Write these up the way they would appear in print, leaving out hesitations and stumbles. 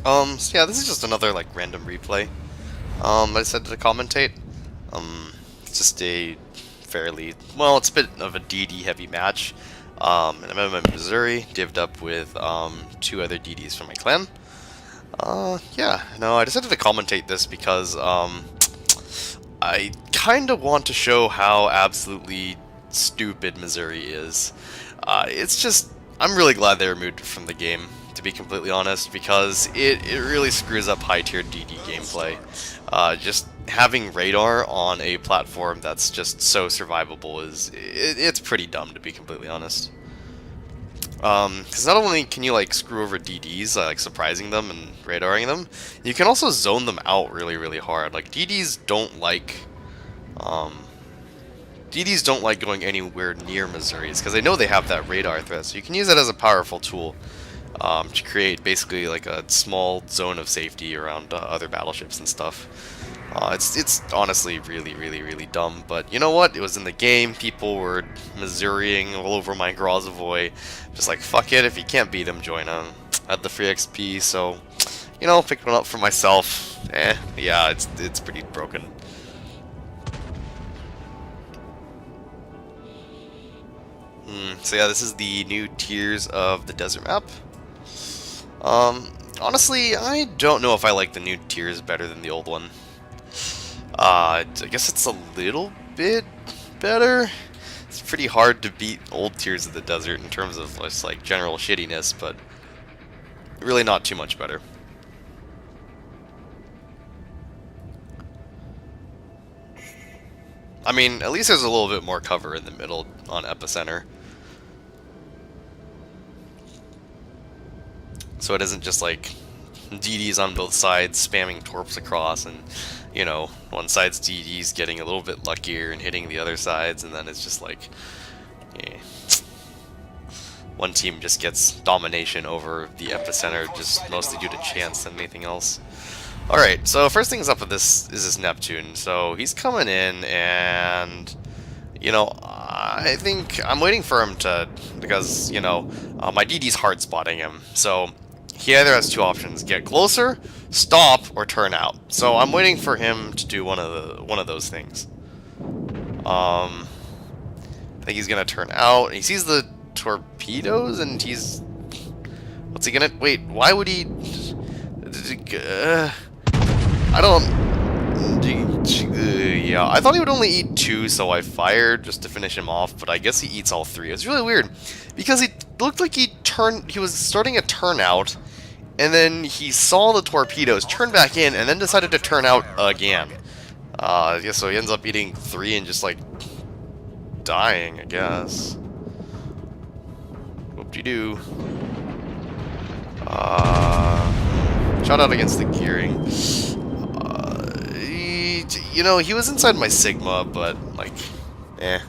So yeah, this is just another like random replay. I decided to commentate. It's just a fairly well, it's a bit of a DD heavy match. And I'm in Missouri, divvied up with two other DDs from my clan. Yeah, no, I decided to commentate this because I kind of want to show how absolutely stupid Missouri is. It's just, I'm really glad they removed it from the game, to be completely honest, because it really screws up high-tier DD gameplay. Just having radar on a platform that's just so survivable it's pretty dumb, to be completely honest. Because not only can you like screw over DDs, like surprising them and radaring them, you can also zone them out really hard. Like um, DDs don't like going anywhere near Missouri's because they know they have that radar threat. So you can use that as a powerful tool to create basically like a small zone of safety around other battleships and stuff. It's honestly really dumb, but you know what? It was in the game. People were Missouriing all over my Grozovoy, just like fuck it. If you can't beat him, join him. I had the free XP, so you know, picked one up for myself. Yeah, it's pretty broken. So yeah, this is the new Tears of the Desert map. Honestly, I don't know if I like the new Tears better than the old one. I guess it's a little bit better. It's pretty hard to beat old Tears of the Desert in terms of just like general shittiness, but really not too much better. I mean, at least there's a little bit more cover in the middle on Epicenter. So it isn't just like DDs on both sides spamming torps across, and you know, one side's DDs getting a little bit luckier and hitting the other sides, and then it's just like, yeah, one team just gets domination over the Epicenter, just mostly due to chance than anything else. Alright, so first things up with this is this Neptune. So he's coming in, and you know, I think I'm waiting for him to, because you know, my DD's hard spotting him. So he either has two options: get closer, stop, or turn out. So I'm waiting for him to do one of those things. I think he's gonna turn out. He sees the torpedoes, and he's, what's he gonna? Wait, why would he? I don't. Yeah, I thought he would only eat two, so I fired just to finish him off. But I guess he eats all three. It's really weird because he looked like he was starting a turnout, and then he saw the torpedoes, turned back in, and then decided to turn out again. Yeah, so he ends up eating three and just like dying, I guess. Whoop-de-doo. Shot out against the gearing. You know, he was inside my Sigma, but like, yeah,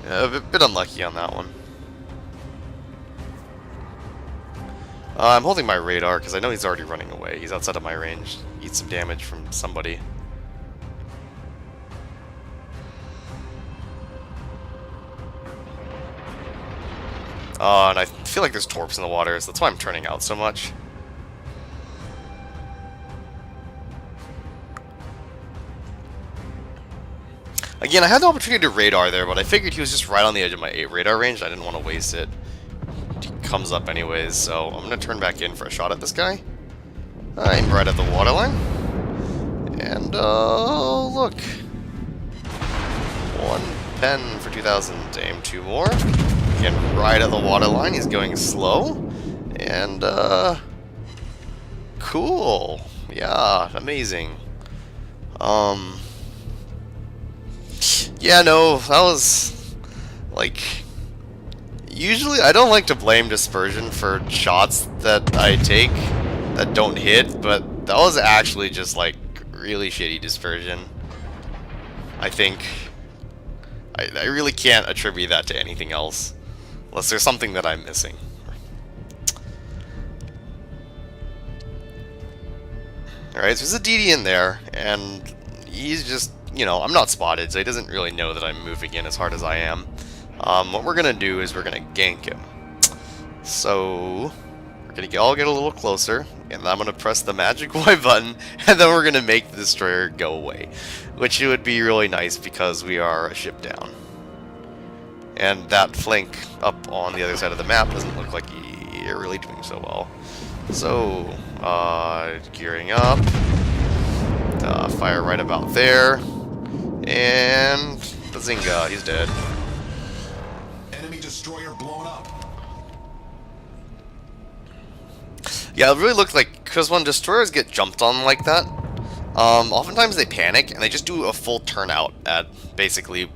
a bit unlucky on that one. I'm holding my radar because I know he's already running away. He's outside of my range. Eat some damage from somebody. And I feel like there's torps in the water, so that's why I'm turning out so much. Again, I had the opportunity to radar there, but I figured he was just right on the edge of my 8 radar range. I didn't want to waste it. He comes up anyways, so I'm going to turn back in for a shot at this guy. I'm right at the waterline. And, look. 1 pen for 2,000 to aim 2 more. Again, right at the waterline. He's going slow. And, cool. Yeah, amazing. Yeah, no, that was, like, usually I don't like to blame dispersion for shots that I take that don't hit, but that was actually just, like, really shitty dispersion. I think I really can't attribute that to anything else, unless there's something that I'm missing. Alright, so there's a DD in there, and he's just, you know, I'm not spotted, so he doesn't really know that I'm moving in as hard as I am. What we're gonna do is we're gonna gank him. So, we're We're gonna all get a little closer, and I'm gonna press the magic Y button, and then we're gonna make the destroyer go away, which would be really nice because we are a ship down. And that flank up on the other side of the map doesn't look like you're really doing so well. So, gearing up, fire right about there, and bazinga, he's dead. Enemy destroyer blown up. Yeah, it really looked like, because when destroyers get jumped on like that, oftentimes they panic and they just do a full turnout at basically,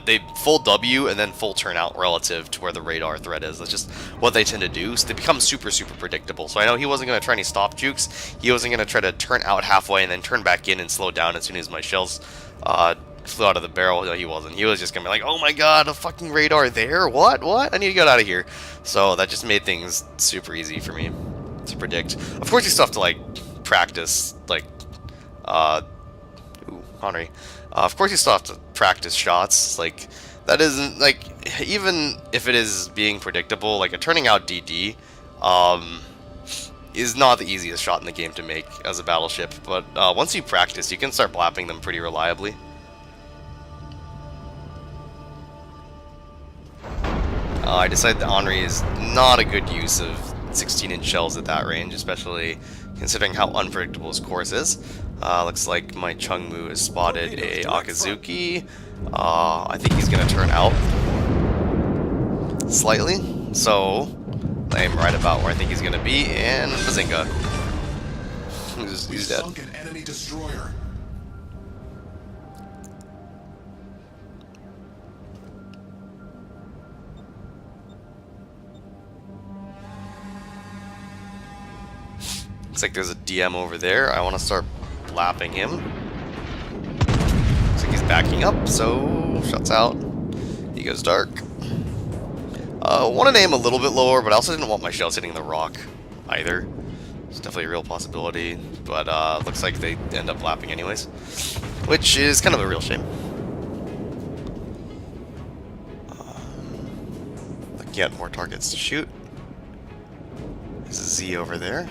they full W and then full turnout relative to where the radar threat is. That's just what they tend to do. So they become super predictable. So I know he wasn't going to try any stop jukes. He wasn't going to try to turn out halfway and then turn back in and slow down as soon as my shells flew out of the barrel. No, he wasn't. He was just going to be like, oh my god, a fucking radar there? What? I need to get out of here. So that just made things super easy for me to predict. Of course, you still have to, like, practice, like, Henry. Of course, you still have to practice shots. Like, that isn't, like, even if it is being predictable, like, a turning out DD, is not the easiest shot in the game to make as a battleship. But once you practice, you can start blapping them pretty reliably. I decided that Henry is not a good use of 16-inch shells at that range, especially considering how unpredictable his course is. Looks like my Chungmu has spotted a Akazuki. I think he's going to turn out slightly, so aim right about where I think he's going to be, and bazinga. He's dead. Sunk an enemy destroyer. Looks like there's a DM over there. I want to start lapping him. Looks like he's backing up, so shuts out. He goes dark. Wanted to aim a little bit lower, but I also didn't want my shells hitting the rock either. It's definitely a real possibility, but looks like they end up lapping anyways, which is kind of a real shame. Looking at more targets to shoot. There's a Z over there.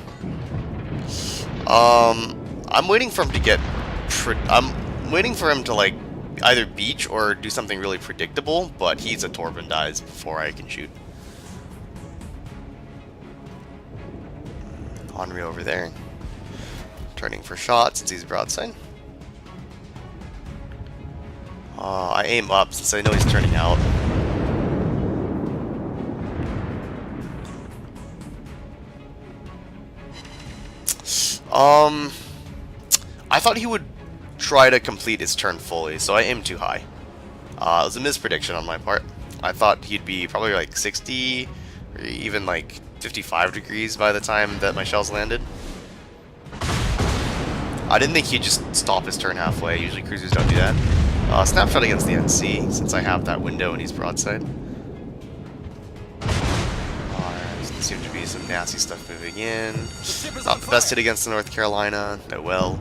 I'm waiting for him to get. I'm waiting for him to, like, either beach or do something really predictable, but he's a Torben dies before I can shoot. Henry over there, turning for shots since he's broadside. I aim up since I know he's turning out. I thought he would try to complete his turn fully, so I aimed too high. It was a misprediction on my part. I thought he'd be probably like 60 or even like 55 degrees by the time that my shells landed. I didn't think he'd just stop his turn halfway. Usually cruisers don't do that. Snapshot against the NC, since I have that window and he's broadside. There seems to be some nasty stuff moving in. Not the best hit against the North Carolina. No well.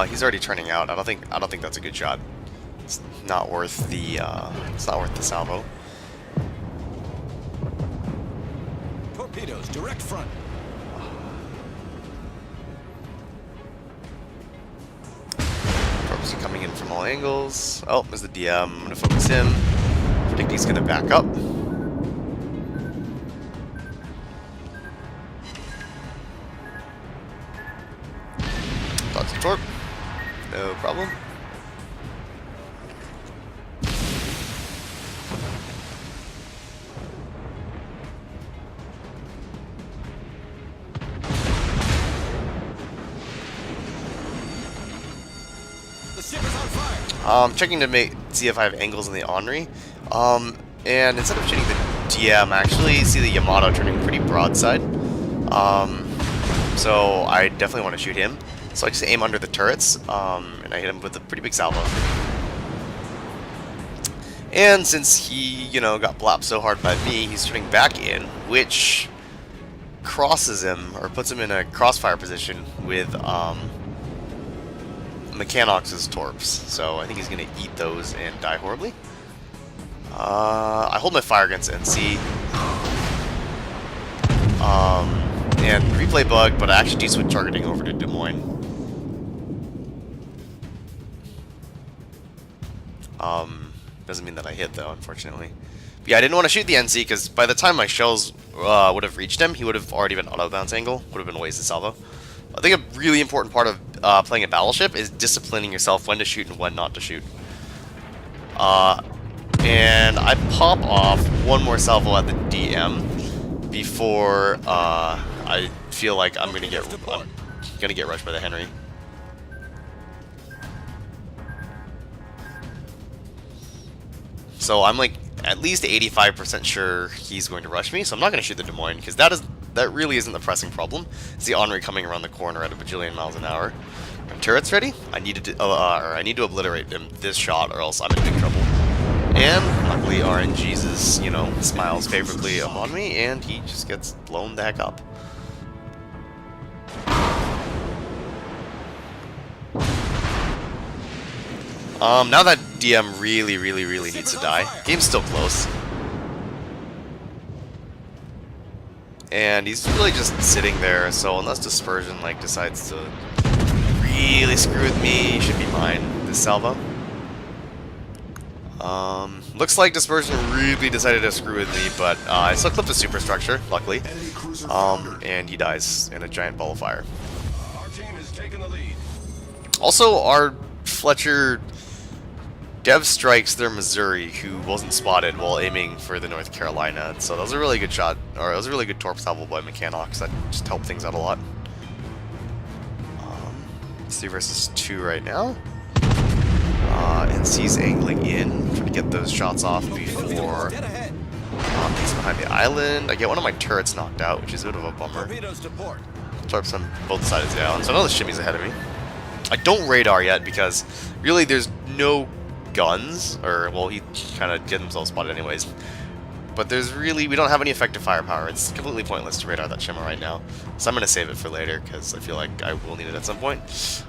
He's already turning out. I don't think that's a good shot. It's not worth the salvo. Torpedoes, direct front. Purposely coming in from all angles. Oh, there's the DM. I'm gonna focus him. Predict he's gonna back up. Dodge the torp. No problem. The ship is on fire. Checking to see if I have angles in the Henry. And instead of shooting the DM, I actually see the Yamato turning pretty broadside. So I definitely want to shoot him. So I just aim under the turrets, and I hit him with a pretty big salvo. And since he, got blapped so hard by me, he's turning back in, which crosses him, or puts him in a crossfire position with Mechanox's Torps. So I think he's going to eat those and die horribly. I hold my fire against NC. And replay bug, but I actually do switch targeting over to Des Moines. Doesn't mean that I hit though, unfortunately. But yeah, I didn't want to shoot the NC because by the time my shells would have reached him, he would have already been auto bounce angle. Would have been a wasted salvo. I think a really important part of playing a battleship is disciplining yourself when to shoot and when not to shoot. And I pop off one more salvo at the DM before I feel like I'm gonna get rushed by the Henry. So I'm like at least 85% sure he's going to rush me, so I'm not going to shoot the Des Moines because that really isn't the pressing problem. It's the Henri coming around the corner at a bajillion miles an hour. When turret's ready, I need to obliterate him this shot, or else I'm in big trouble. And luckily, RNGesus, you know, smiles favorably upon me, and he just gets blown the heck up. Now that DM really needs to die. Game's still close. And he's really just sitting there, so unless Dispersion like decides to really screw with me, he should be mine, this salvo. Looks like Dispersion really decided to screw with me, but I still clipped the superstructure, luckily. And he dies in a giant ball of fire. Our team is taking the lead. Also, our Fletcher Dev strikes their Missouri, who wasn't spotted while aiming for the North Carolina. So that was a really good shot, or it was a really good torp salvo by Mechanox. That just helped things out a lot. 3 versus 2 right now. NC's angling in, trying to get those shots off before he's behind the island. I get one of my turrets knocked out, which is a bit of a bummer. Torps on both sides of the island, so I know the shimmy's ahead of me. I don't radar yet because really there's no guns, or well, he kind of get himself spotted anyways. But we don't have any effective firepower. It's completely pointless to radar that shimmer right now. So I'm going to save it for later because I feel like I will need it at some point.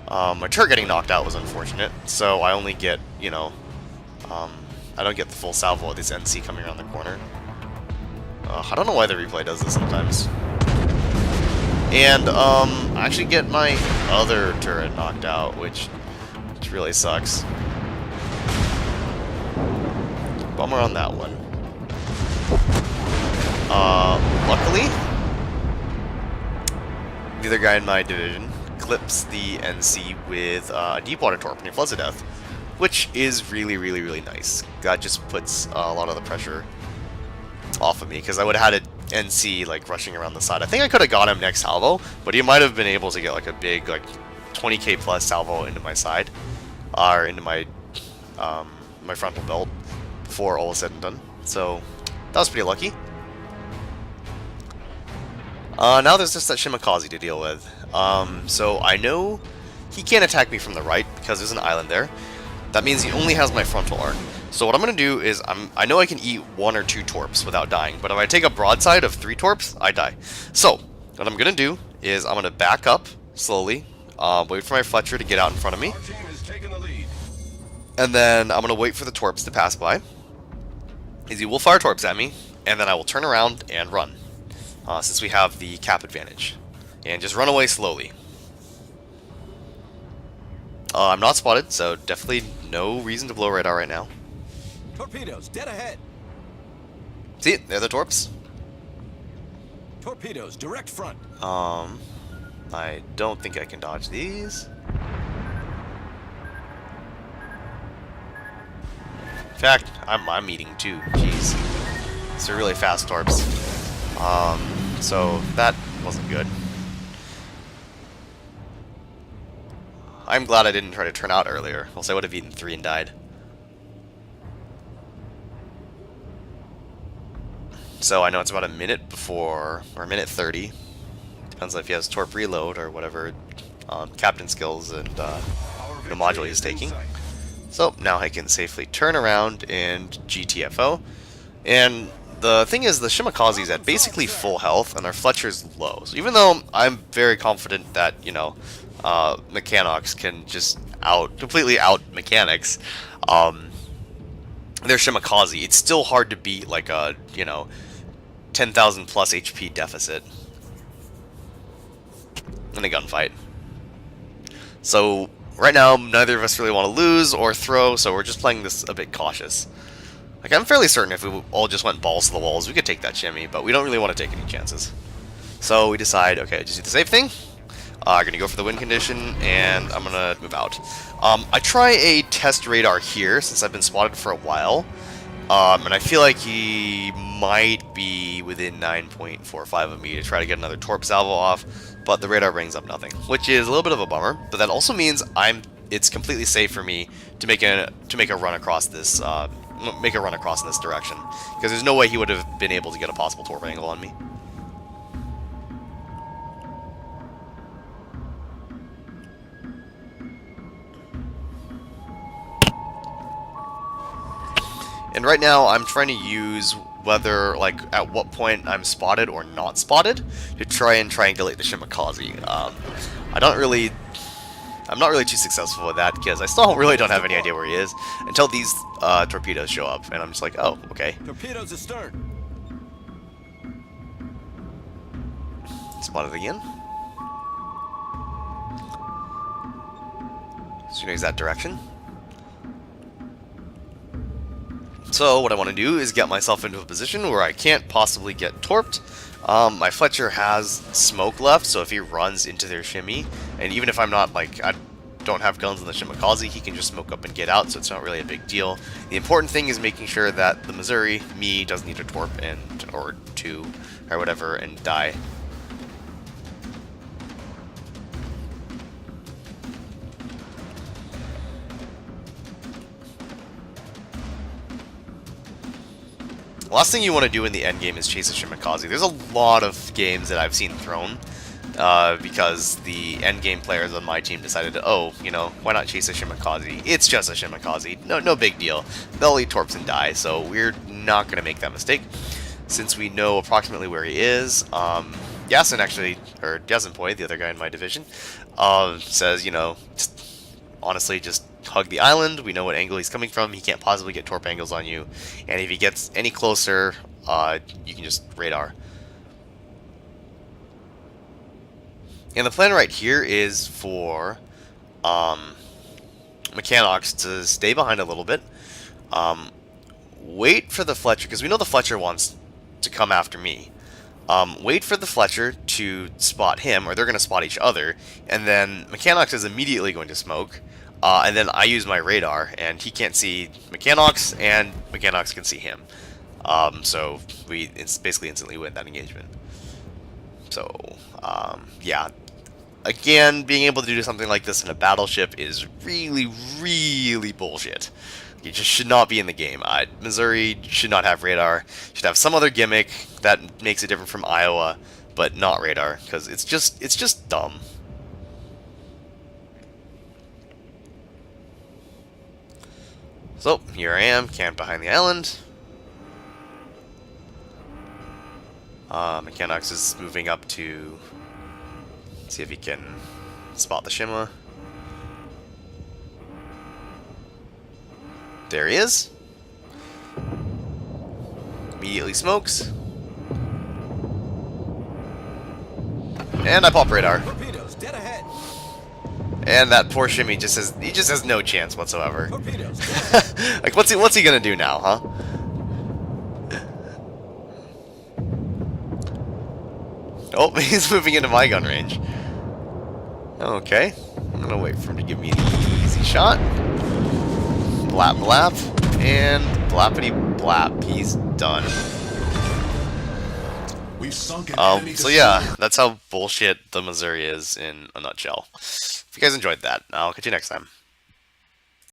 My turret getting knocked out was unfortunate, so I only get, you know, I don't get the full salvo of this NC coming around the corner. I don't know why the replay does this sometimes. And I actually get my other turret knocked out, which really sucks. Bummer on that one. Luckily, the other guy in my division clips the NC with a Deepwater Torp and he floods to death, which is really nice. That just puts a lot of the pressure off of me, because I would have had an NC like rushing around the side. I think I could have got him next salvo, but he might have been able to get like a big like 20k plus salvo into my side, or into my my frontal belt before all was said and done. So that was pretty lucky. Now there's just that Shimakaze to deal with. So I know he can't attack me from the right because there's an island there. That means he only has my frontal arc. So what I'm going to do is, I know I can eat 1 or 2 torps without dying, but if I take a broadside of 3 torps, I die. So what I'm going to do is I'm going to back up slowly, wait for my Fletcher to get out in front of me, Our team is taking the lead. and then I'm going to wait for the torps to pass by. He will fire torps at me, and then I will turn around and run, since we have the cap advantage, and just run away slowly. I'm not spotted, so definitely no reason to blow radar right now. Torpedoes, dead ahead. See, they're the torps. Torpedoes, direct front. I don't think I can dodge these. In fact, I'm eating 2. Jeez. These are really fast torps. So that wasn't good. I'm glad I didn't try to turn out earlier, else I would have eaten 3 and died. So I know it's about a minute before, or a minute 30. Depends on if he has torp reload or whatever captain skills and the module he's taking. So now I can safely turn around and GTFO. And the thing is, the Shimakaze's at basically full health, and our Fletcher's low. So even though I'm very confident that, you know, Mechanox can just completely out Mechanics, their Shimakaze, it's still hard to beat, like, a, you know, 10,000 plus HP deficit in a gunfight. So, right now, neither of us really want to lose or throw, so we're just playing this a bit cautious. Like, I'm fairly certain if we all just went balls to the walls, we could take that shimmy, but we don't really want to take any chances. So we decide, okay, just do the safe thing. I'm going to go for the win condition, and I'm going to move out. I try a test radar here, since I've been spotted for a while. And I feel like he might be within 9.45 of me to try to get another Torp salvo off, but the radar brings up nothing, which is a little bit of a bummer. But that also means it's completely safe for me to make a run across this in this direction, because there's no way he would have been able to get a possible Torp angle on me. And right now, I'm trying to use whether, like, at what point I'm spotted or not spotted to try and triangulate the Shimakaze. I'm not really too successful with that because I still really don't have any idea where he is until these torpedoes show up, and I'm just like, oh, okay. Torpedoes astern. Spotted again. So he knows that direction. So what I want to do is get myself into a position where I can't possibly get torped. My Fletcher has smoke left, so if he runs into their shimmy, and even if I'm not, like, I don't have guns on the Shimakaze, he can just smoke up and get out, so it's not really a big deal. The important thing is making sure that the Missouri, me, doesn't need a torp or two, or whatever, and die. The last thing you want to do in the end game is chase a Shimakaze. There's a lot of games that I've seen thrown because the end game players on my team decided to, oh, you know, why not chase a Shimakaze? It's just a Shimakaze. No big deal. They'll eat torps and die, so we're not going to make that mistake. Since we know approximately where he is, Yasin actually, or Yasinpoi, the other guy in my division, says, you know, honestly, just hug the island. We know what angle he's coming from. He can't possibly get torp angles on you, and if he gets any closer, you can just radar. And the plan right here is for Mechanox to stay behind a little bit, wait for the Fletcher, because we know the Fletcher wants to come after me. Wait for the Fletcher to spot him, or they're going to spot each other, and then Mechanox is immediately going to smoke. And then I use my radar, and he can't see Mechanox, and Mechanox can see him. So it's basically instantly win that engagement. So, yeah. Again, being able to do something like this in a battleship is really, really bullshit. You just should not be in the game. Missouri should not have radar. Should have some other gimmick that makes it different from Iowa, but not radar, because it's just dumb. So, here I am, camped behind the island. Mechanox is moving up to see if he can spot the Shima. There he is. Immediately smokes. And I pop radar. Torpedoes dead ahead. And that poor shimmy just has no chance whatsoever. Torpedoes. Like, what's he gonna do now, huh? Oh, he's moving into my gun range. Okay, I'm gonna wait for him to give me an easy shot. Blap blap, and blappity blap. He's done. We've sunk an enemy So yeah, that's how bullshit the Missouri is in a nutshell. If you guys enjoyed that, I'll catch you next time.